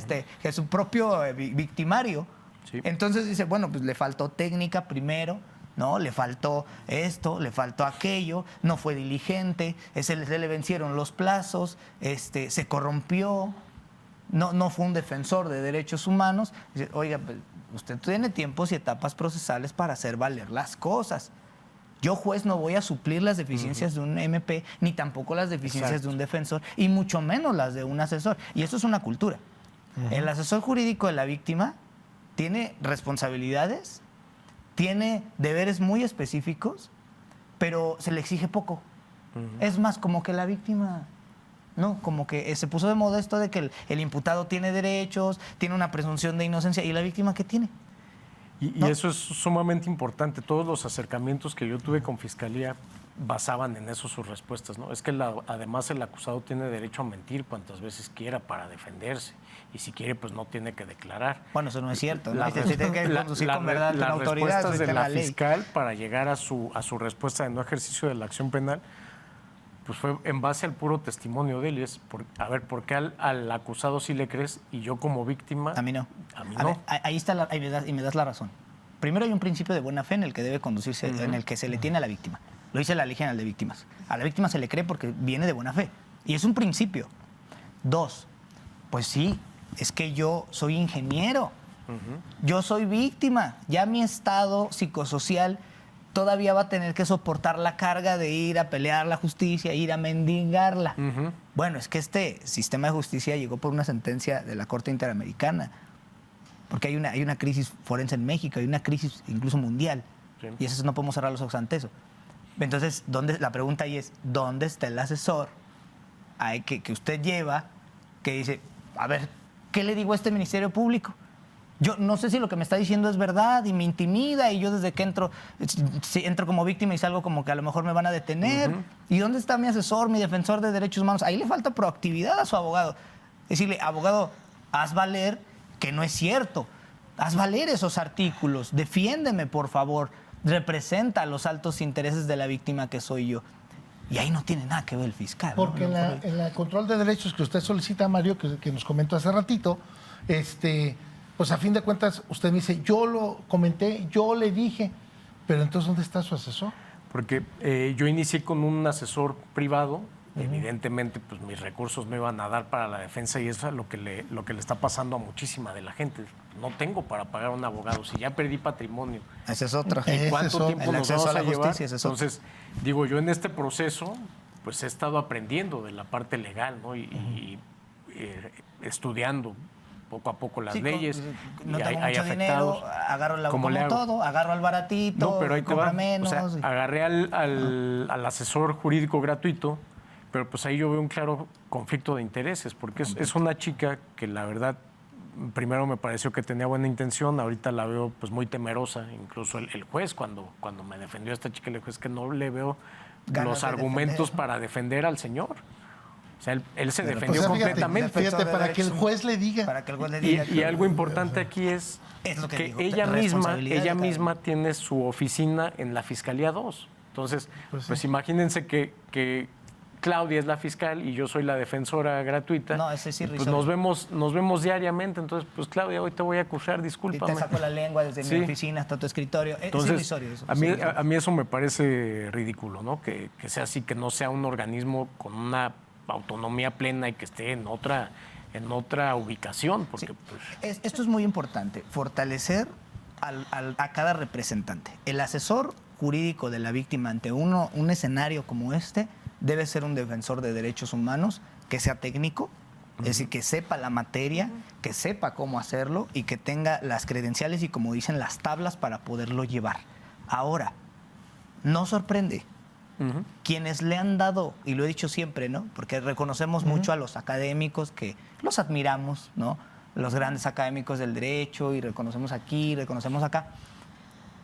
C: que su propio victimario.
E: Sí.
C: Entonces dice, bueno, pues le faltó técnica primero, ¿no? Le faltó esto, le faltó aquello, no fue diligente, se le vencieron los plazos, se corrompió, no fue un defensor de derechos humanos. Dice, oiga, pues, usted tiene tiempos y etapas procesales para hacer valer las cosas. Yo, juez, no voy a suplir las deficiencias de un MP, ni tampoco las deficiencias de un defensor, y mucho menos las de un asesor. Y eso es una cultura. El asesor jurídico de la víctima tiene responsabilidades, tiene deberes muy específicos, pero se le exige poco. Es más, como que la víctima, no, como que se puso de moda esto de que el imputado tiene derechos, tiene una presunción de inocencia, ¿y la víctima qué tiene?
E: Y eso es sumamente importante. Todos los acercamientos que yo tuve con Fiscalía basaban en eso sus respuestas, ¿no? Es que además el acusado tiene derecho a mentir cuantas veces quiera para defenderse. Y si quiere, pues no tiene que declarar.
C: Bueno, eso no es cierto, ¿no?
E: Las
C: Se tiene que conducir con verdad una autoridad.
E: Respuestas de la
C: ley.
E: fiscal para llegar a su respuesta de no ejercicio de la acción penal, pues fue en base al puro testimonio de él. Y es a ver, ¿por qué al acusado sí le crees y yo como víctima?
C: A mí no.
E: A mí
C: A
E: no.
C: ver, ahí está y me das la razón. Primero hay un principio de buena fe en el que debe conducirse, en el que se le tiene a la víctima. Lo dice la Ley General de Víctimas. A la víctima se le cree porque viene de buena fe. Y es un principio. 2, pues sí, es que yo soy ingeniero. Yo soy víctima. Ya mi estado psicosocial todavía va a tener que soportar la carga de ir a pelear la justicia, ir a mendigarla. Bueno, es que este sistema de justicia llegó por una sentencia de la Corte Interamericana, porque hay una crisis forense en México, hay una crisis incluso mundial,
E: Sí.
C: y eso no podemos cerrar los ojos ante eso. Entonces, la pregunta ahí es, ¿dónde está el asesor que usted lleva que dice, a ver, ¿qué le digo a este Ministerio Público? Yo no sé si lo que me está diciendo es verdad y me intimida y yo desde que entro como víctima y salgo como que a lo mejor me van a detener. ¿Y dónde está mi asesor, mi defensor de derechos humanos? Ahí le falta proactividad a su abogado. Decirle, abogado, haz valer que no es cierto. Haz valer esos artículos. Defiéndeme, por favor. Representa los altos intereses de la víctima que soy yo. Y ahí no tiene nada que ver el fiscal.
A: Porque
C: ¿no?
A: en la control de derechos que usted solicita, Mario, que nos comentó hace ratito, pues a fin de cuentas usted me dice, yo lo comenté, yo le dije, pero entonces ¿dónde está su asesor?
E: Porque yo inicié con un asesor privado. Evidentemente, pues mis recursos no iban a dar para la defensa y eso es lo que le está pasando a muchísima de la gente. No tengo para pagar a un abogado. Si ya perdí patrimonio,
C: Ese es otro.
E: ¿cuánto tiempo
C: El
E: nos
C: acceso
E: vamos
C: a
E: a
C: la
E: llevar?
C: justicia, ese es otro.
E: Entonces, digo, yo en este proceso, pues he estado aprendiendo de la parte legal, ¿no? Y estudiando poco a poco las
C: Sí,
E: leyes.
C: no
E: y
C: tengo
E: hay
C: mucho dinero,
E: afectados.
C: agarro el
E: ¿Cómo le hago?
C: todo, agarro al baratito,
E: No, pero ahí te va.
C: cobra menos.
E: O sea, agarré al asesor jurídico gratuito, pero pues ahí yo veo un claro conflicto de intereses, porque es una chica que la verdad, primero me pareció que tenía buena intención, ahorita la veo pues muy temerosa, incluso el juez cuando me defendió a esta chica, le dijo, es que no le veo
C: Ganas
E: los
C: de
E: argumentos
C: defender, ¿no?
E: para defender al señor. O sea, él se
C: Pero,
E: defendió
A: O sea,
E: completamente.
A: fíjate, para que el juez le diga.
C: Para que el juez le diga.
E: Y algo importante aquí es
C: lo que
E: que
C: digo,
E: ella
C: responsabilidad de cada
E: misma tiene su oficina en la Fiscalía 2. Entonces, pues imagínense que Claudia es la fiscal y yo soy la defensora gratuita.
C: No, ese es
E: pues
C: irrisorio.
E: nos vemos diariamente. Entonces, pues Claudia, hoy te voy a acusar,
C: Y
E: discúlpame.
C: te saco la lengua desde
E: Sí.
C: mi oficina hasta tu escritorio. Es
E: Entonces,
C: irrisorio eso.
E: a mí eso me parece ridículo, ¿no? Que sea así, que no sea un organismo con una autonomía plena y que esté en otra ubicación, porque
C: Sí.
E: pues
C: Esto es muy importante, fortalecer a cada representante. El asesor jurídico de la víctima ante un escenario como este debe ser un defensor de derechos humanos que sea técnico, es decir, que sepa la materia, que sepa cómo hacerlo y que tenga las credenciales y, como dicen, las tablas para poderlo llevar. Ahora, no sorprende. Quienes le han dado, y lo he dicho siempre, ¿no? Porque reconocemos mucho a los académicos que los admiramos, ¿no? Los grandes académicos del derecho, y reconocemos aquí, reconocemos acá.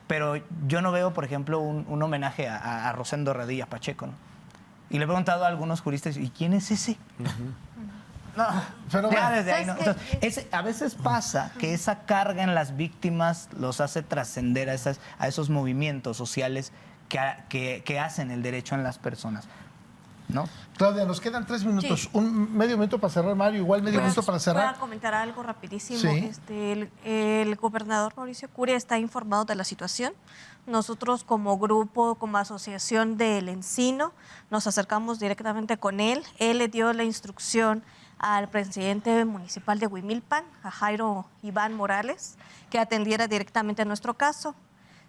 C: Pero yo no veo, por ejemplo, un homenaje a Rosendo Radilla Pacheco, ¿no? Y le he preguntado a algunos juristas, ¿y quién es ese? No,
A: Pero
C: ya
A: bueno.
C: desde ahí, ¿no?
D: ¿Sabes qué?
C: Entonces, a veces pasa que esa carga en las víctimas los hace trascender a esos movimientos sociales que hacen el derecho en las personas. ¿no?
A: Claudia, nos quedan 3 minutos.
D: Sí.
A: Un medio minuto para cerrar, Mario. Igual medio minuto para
D: Voy
A: cerrar.
D: a comentar algo rapidísimo.
A: Sí.
D: El gobernador Mauricio Curi está informado de la situación. Nosotros como grupo, como asociación del Encino, nos acercamos directamente con él. Él le dio la instrucción al presidente municipal de Huimilpan, a Jairo Iván Morales, que atendiera directamente nuestro caso.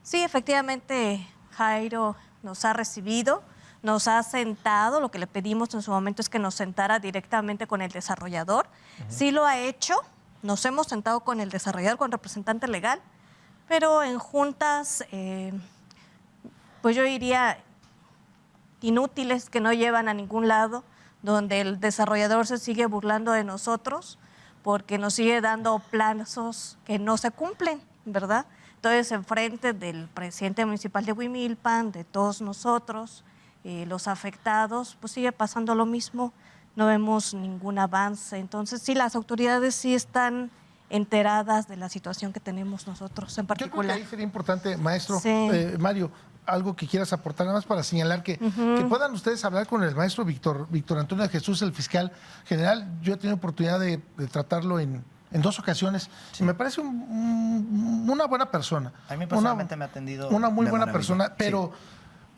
D: Sí, efectivamente, Jairo nos ha recibido, nos ha sentado. Lo que le pedimos en su momento es que nos sentara directamente con el desarrollador. Sí lo ha hecho, nos hemos sentado con el desarrollador, con el representante legal, pero en juntas, pues yo diría, inútiles, que no llevan a ningún lado, donde el desarrollador se sigue burlando de nosotros porque nos sigue dando plazos que no se cumplen, ¿verdad? Entonces, enfrente del presidente municipal de Huimilpan, de todos nosotros, los afectados, pues sigue pasando lo mismo, no vemos ningún avance. Entonces, sí, las autoridades sí están enteradas de la situación que tenemos nosotros en
A: Yo creo que
D: particular.
A: ahí sería importante, maestro,
D: Sí.
A: Mario, algo que quieras aportar, nada más para señalar que puedan ustedes hablar con el maestro Víctor Antonio de Jesús, el fiscal general. Yo he tenido oportunidad de tratarlo en 2 ocasiones. Y me parece una buena persona.
C: A mí personalmente me ha atendido
A: una muy
C: de
A: buena
C: maravilla.
A: persona,
C: Sí.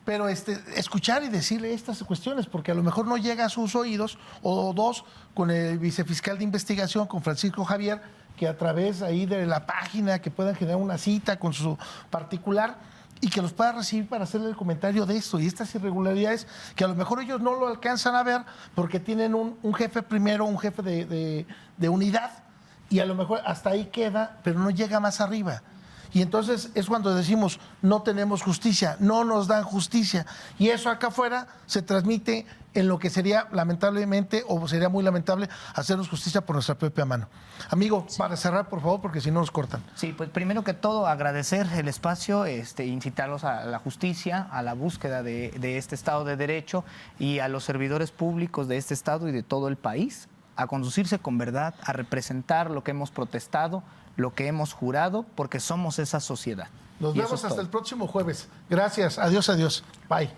A: pero escuchar y decirle estas cuestiones, porque a lo mejor no llega a sus oídos, o 2, con el vicefiscal de investigación, con Francisco Javier, que a través ahí de la página, que puedan generar una cita con su particular y que los pueda recibir para hacerle el comentario de esto y estas irregularidades que a lo mejor ellos no lo alcanzan a ver porque tienen un jefe primero, un jefe de unidad, y a lo mejor hasta ahí queda, pero no llega más arriba. Y entonces es cuando decimos, no tenemos justicia, no nos dan justicia. Y eso acá afuera se transmite en lo que sería lamentablemente, o sería muy lamentable, hacernos justicia por nuestra propia mano. Amigo, para cerrar, por favor, porque si no nos cortan.
C: Sí, pues primero que todo agradecer el espacio, incitarlos a la justicia, a la búsqueda de este Estado de Derecho y a los servidores públicos de este Estado y de todo el país a conducirse con verdad, a representar lo que hemos protestado, lo que hemos jurado, porque somos esa sociedad.
A: Nos
C: Y eso
A: vemos
C: es
A: hasta
C: todo.
A: el próximo jueves. Gracias. Adiós, adiós. Bye.